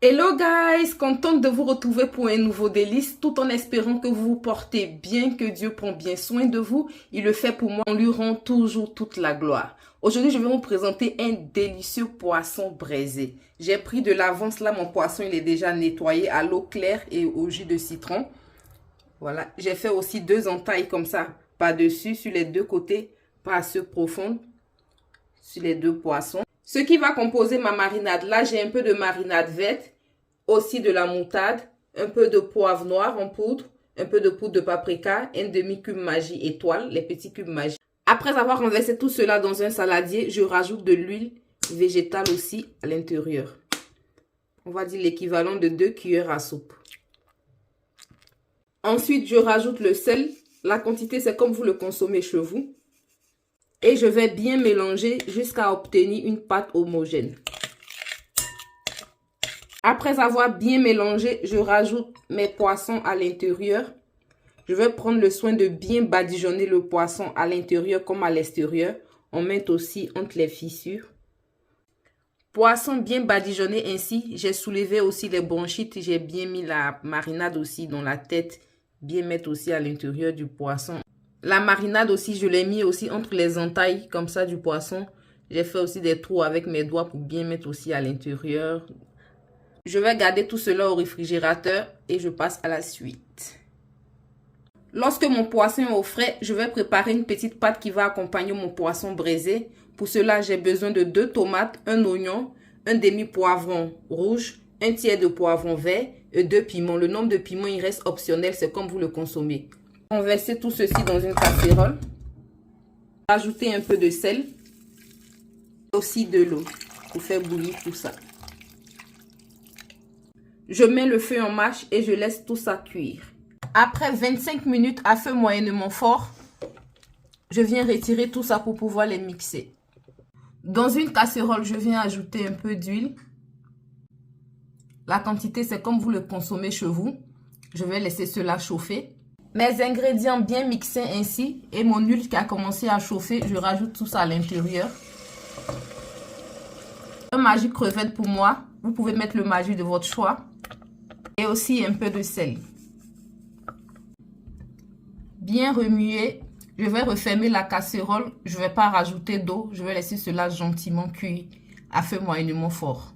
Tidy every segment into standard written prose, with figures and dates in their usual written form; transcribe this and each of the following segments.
Hello guys, contente de vous retrouver pour un nouveau délice, tout en espérant que vous vous portez bien, que Dieu prend bien soin de vous. Il le fait pour moi, on lui rend toujours toute la gloire. Aujourd'hui, je vais vous présenter un délicieux poisson braisé. J'ai pris de l'avance, là mon poisson il est déjà nettoyé à l'eau claire et au jus de citron. Voilà, j'ai fait aussi 2 entailles comme ça, par-dessus, sur les 2 côtés, pas assez profondes, sur les 2 poissons. Ce qui va composer ma marinade, là j'ai un peu de marinade verte, aussi de la moutarde, un peu de poivre noir en poudre, un peu de poudre de paprika, un demi-cube Maggi étoile, les petits cubes Maggi. Après avoir renversé tout cela dans un saladier, je rajoute de l'huile végétale aussi à l'intérieur. On va dire l'équivalent de 2 cuillères à soupe. Ensuite, je rajoute le sel. La quantité, c'est comme vous le consommez chez vous. Et je vais bien mélanger jusqu'à obtenir une pâte homogène. Après avoir bien mélangé, je rajoute mes poissons à l'intérieur. Je vais prendre le soin de bien badigeonner le poisson à l'intérieur comme à l'extérieur. On met aussi entre les fissures. Poisson bien badigeonné ainsi, j'ai soulevé aussi les bronchites. J'ai bien mis la marinade aussi dans la tête. Bien mettre aussi à l'intérieur du poisson. La marinade aussi, je l'ai mis aussi entre les entailles comme ça du poisson. J'ai fait aussi des trous avec mes doigts pour bien mettre aussi à l'intérieur. Je vais garder tout cela au réfrigérateur et je passe à la suite. Lorsque mon poisson est au frais, je vais préparer une petite pâte qui va accompagner mon poisson braisé. Pour cela, j'ai besoin de 2 tomates, un oignon, un demi-poivron rouge, un tiers de poivron vert et 2 piments. Le nombre de piments, il reste optionnel, c'est comme vous le consommez. Renverser tout ceci dans une casserole. Ajouter un peu de sel. Aussi de l'eau pour faire bouillir tout ça. Je mets le feu en marche et je laisse tout ça cuire. Après 25 minutes à feu moyennement fort, je viens retirer tout ça pour pouvoir les mixer. Dans une casserole, je viens ajouter un peu d'huile. La quantité, c'est comme vous le consommez chez vous. Je vais laisser cela chauffer. Mes ingrédients bien mixés ainsi et mon huile qui a commencé à chauffer, je rajoute tout ça à l'intérieur. Un Maggi crevette pour moi. Vous pouvez mettre le Maggi de votre choix. Et aussi un peu de sel. Bien remuer. Je vais refermer la casserole. Je ne vais pas rajouter d'eau. Je vais laisser cela gentiment cuire à feu moyennement fort.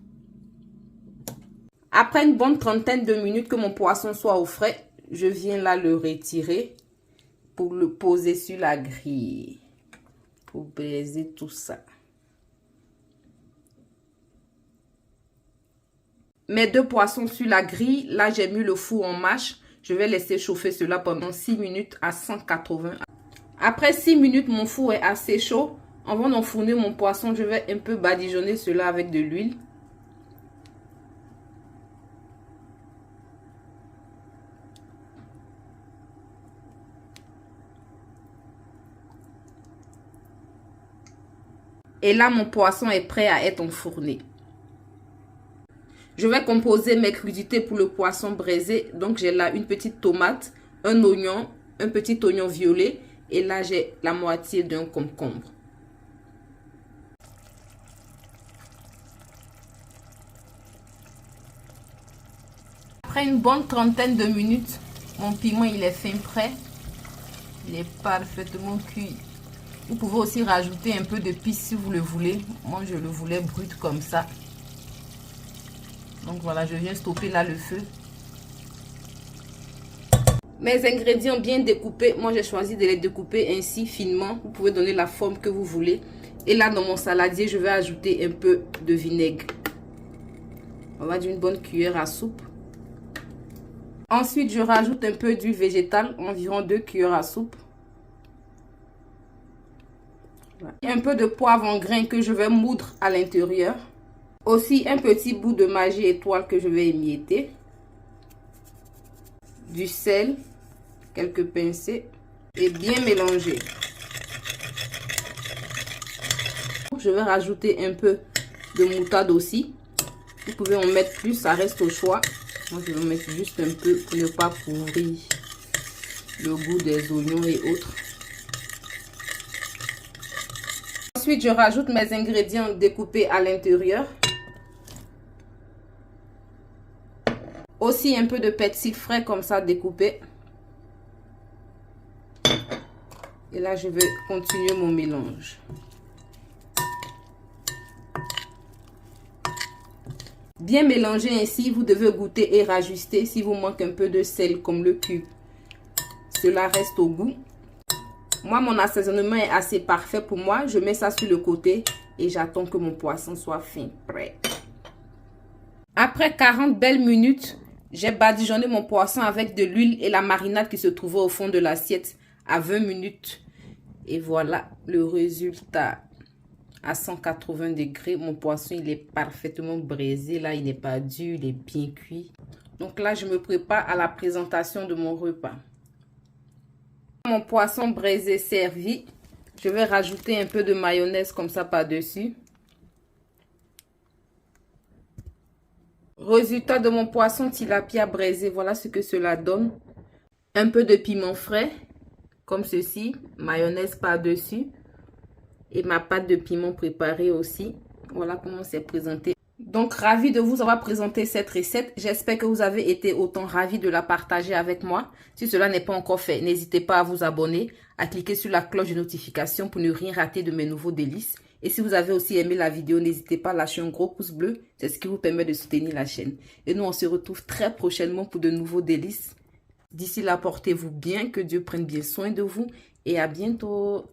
Après une bonne trentaine de minutes que mon poisson soit au frais, je viens là le retirer pour le poser sur la grille. Pour braiser tout ça. Mes 2 poissons sur la grille. Là, j'ai mis le four en marche. Je vais laisser chauffer cela pendant 6 minutes à 180. Après 6 minutes, mon four est assez chaud. Avant d'enfourner mon poisson, je vais un peu badigeonner cela avec de l'huile. Et là, mon poisson est prêt à être enfourné. Je vais composer mes crudités pour le poisson braisé. Donc, j'ai là une petite tomate, un oignon, un petit oignon violet. Et là, j'ai la moitié d'un concombre. Après une bonne trentaine de minutes, mon piment il est fin prêt. Il est parfaitement cuit. Vous pouvez aussi rajouter un peu d'épices si vous le voulez. Moi, je le voulais brut comme ça. Donc voilà, je viens stopper là le feu. Mes ingrédients bien découpés, moi j'ai choisi de les découper ainsi finement. Vous pouvez donner la forme que vous voulez. Et là dans mon saladier, je vais ajouter un peu de vinaigre. On va dire une bonne cuillère à soupe. Ensuite, je rajoute un peu d'huile végétale, environ 2 cuillères à soupe. Et un peu de poivre en grains que je vais moudre à l'intérieur. Aussi un petit bout de Maggi étoile que je vais émietter. Du sel, quelques pincées et bien mélanger. Je vais rajouter un peu de moutarde aussi. Vous pouvez en mettre plus, ça reste au choix. Moi, je vais en mettre juste un peu pour ne pas pourrir le goût des oignons et autres. Ensuite, je rajoute mes ingrédients découpés à l'intérieur. Aussi un peu de persil frais comme ça découpé. Et là, je vais continuer mon mélange. Bien mélanger ainsi, vous devez goûter et rajuster. Si vous manque un peu de sel comme le cube, cela reste au goût. Moi, mon assaisonnement est assez parfait pour moi. Je mets ça sur le côté et j'attends que mon poisson soit fin, prêt. Après 40 belles minutes, j'ai badigeonné mon poisson avec de l'huile et la marinade qui se trouvait au fond de l'assiette à 20 minutes. Et voilà le résultat. À 180 degrés, mon poisson, il est parfaitement braisé. Là, il n'est pas dur, il est bien cuit. Donc là, je me prépare à la présentation de mon repas. Mon poisson braisé servi. Je vais rajouter un peu de mayonnaise comme ça par-dessus. Résultat de mon poisson tilapia braisé. Voilà ce que cela donne. Un peu de piment frais, comme ceci. Mayonnaise par-dessus. Et ma pâte de piment préparée aussi. Voilà comment c'est présenté. Donc, ravi de vous avoir présenté cette recette. J'espère que vous avez été autant ravis de la partager avec moi. Si cela n'est pas encore fait, n'hésitez pas à vous abonner, à cliquer sur la cloche de notification pour ne rien rater de mes nouveaux délices. Et si vous avez aussi aimé la vidéo, n'hésitez pas à lâcher un gros pouce bleu. C'est ce qui vous permet de soutenir la chaîne. Et nous, on se retrouve très prochainement pour de nouveaux délices. D'ici là, portez-vous bien, que Dieu prenne bien soin de vous et à bientôt.